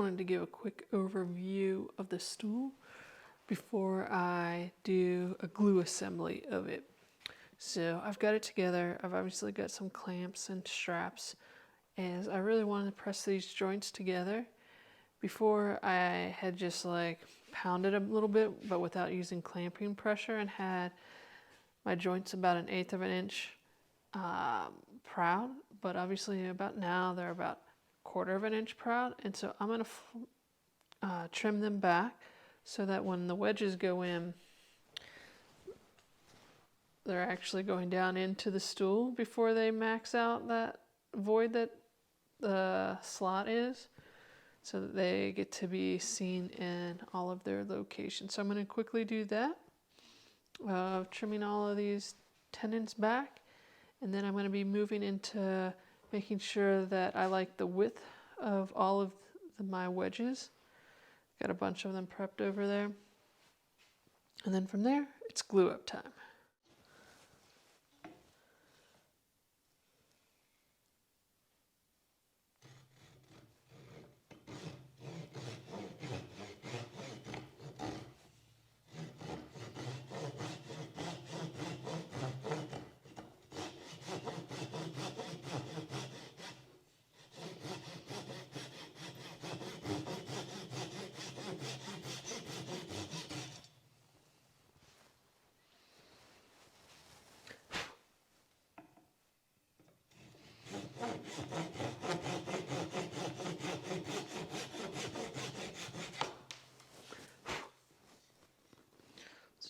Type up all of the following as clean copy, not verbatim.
wanted to give a quick overview of the stool before I do a glue assembly of it. So I've got it together. I've obviously got some clamps and straps, as I really wanted to press these joints together. Before, I had just like pounded a little bit, but without using clamping pressure, and had my joints about 1/8 of an inch proud, but obviously about now they're about 1/4 of an inch proud, and so I'm going to trim them back so that when the wedges go in, they're actually going down into the stool before they max out that void that the slot is, so that they get to be seen in all of their locations. So I'm going to quickly do that, trimming all of these tenons back, and then I'm going to be moving into making sure that I like the width of all of my wedges. Got a bunch of them prepped over there. And then from there, it's glue up time.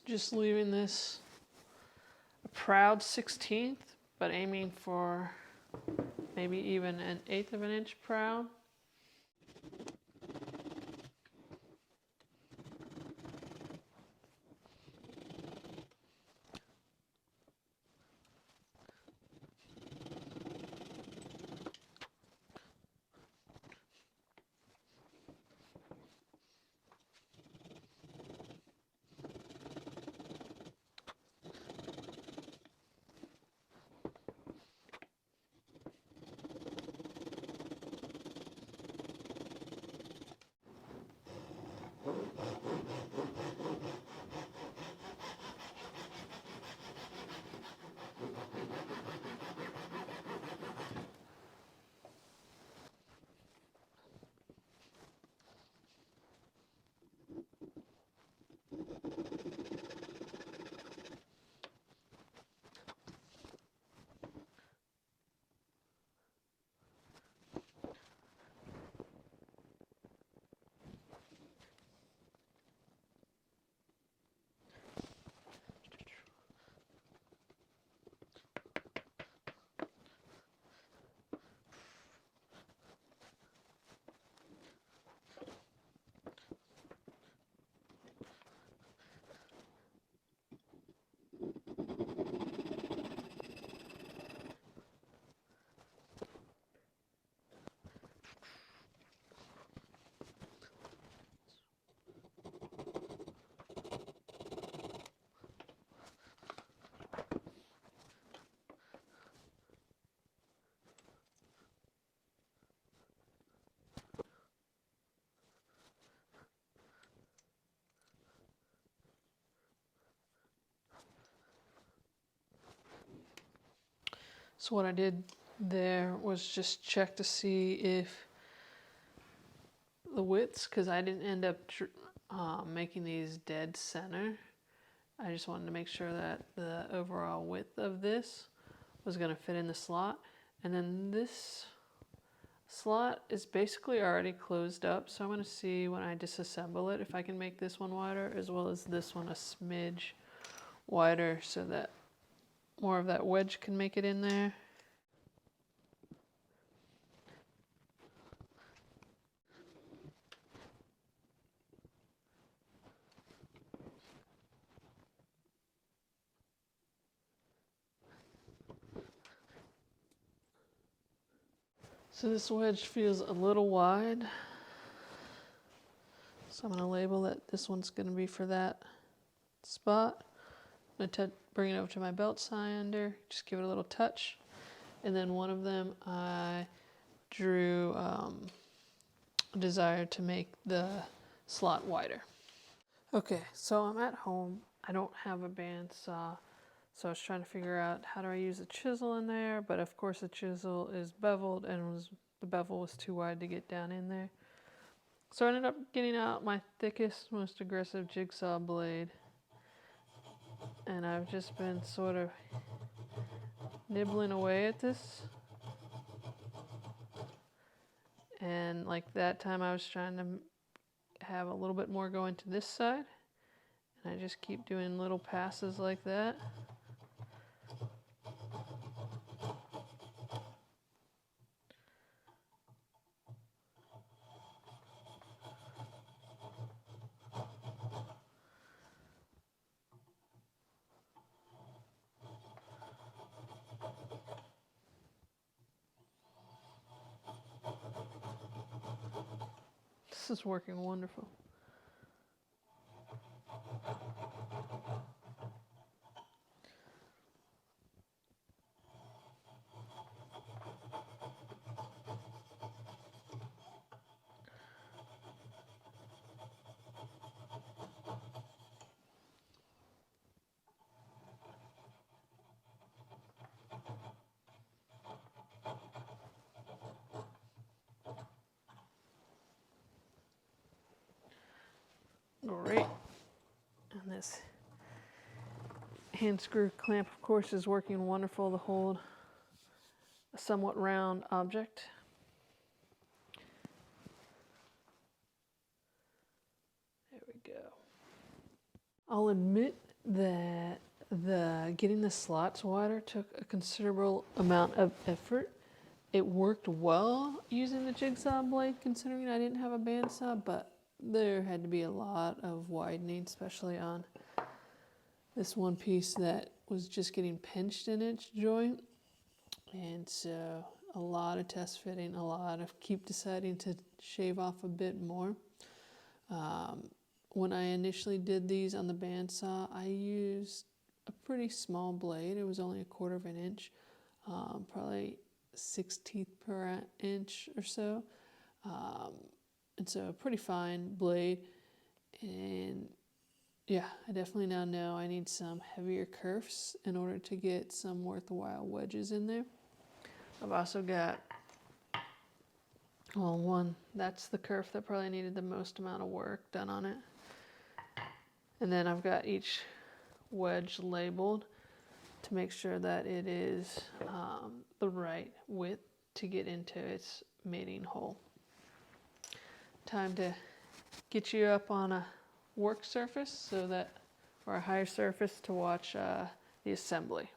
Just leaving this a proud 1/16, but aiming for maybe even 1/8 of an inch proud. So what I did there was just check to see if the widths, because I didn't end up making these dead center. I just wanted to make sure that the overall width of this was going to fit in the slot. And then this slot is basically already closed up, so I'm going to see when I disassemble it if I can make this one wider, as well as this one a smidge wider, so that more of that wedge can make it in there. So this wedge feels a little wide, so I'm going to label that this one's going to be for that spot. I'm going to bring it over to my belt sander, just give it a little touch, and then one of them I drew desire to make the slot wider. Okay, so I'm at home. I don't have a bandsaw, so I was trying to figure out how do I use a chisel in there, but of course the chisel is beveled and the bevel was too wide to get down in there. So I ended up getting out my thickest, most aggressive jigsaw blade, and I've just been sort of nibbling away at this. And like that time I was trying to have a little bit more going to this side, and I just keep doing little passes like that. This is working wonderful. Great. And this hand screw clamp, of course, is working wonderful to hold a somewhat round object. There we go. I'll admit that getting the slots wider took a considerable amount of effort. It worked well using the jigsaw blade, considering I didn't have a bandsaw, but there had to be a lot of widening, especially on this one piece that was just getting pinched in its joint. And so a lot of test fitting, a lot of keep deciding to shave off a bit more. When I initially did these on the bandsaw, I used a pretty small blade. It was only 1/4 of an inch, probably 1/16 per inch or so. And so a pretty fine blade. And yeah, I definitely now know I need some heavier kerfs in order to get some worthwhile wedges in there. I've also got, well, one, that's the kerf that probably needed the most amount of work done on it. And then I've got each wedge labeled to make sure that it is the right width to get into its mating hole. Time to get you up on a work surface or a higher surface to watch the assembly.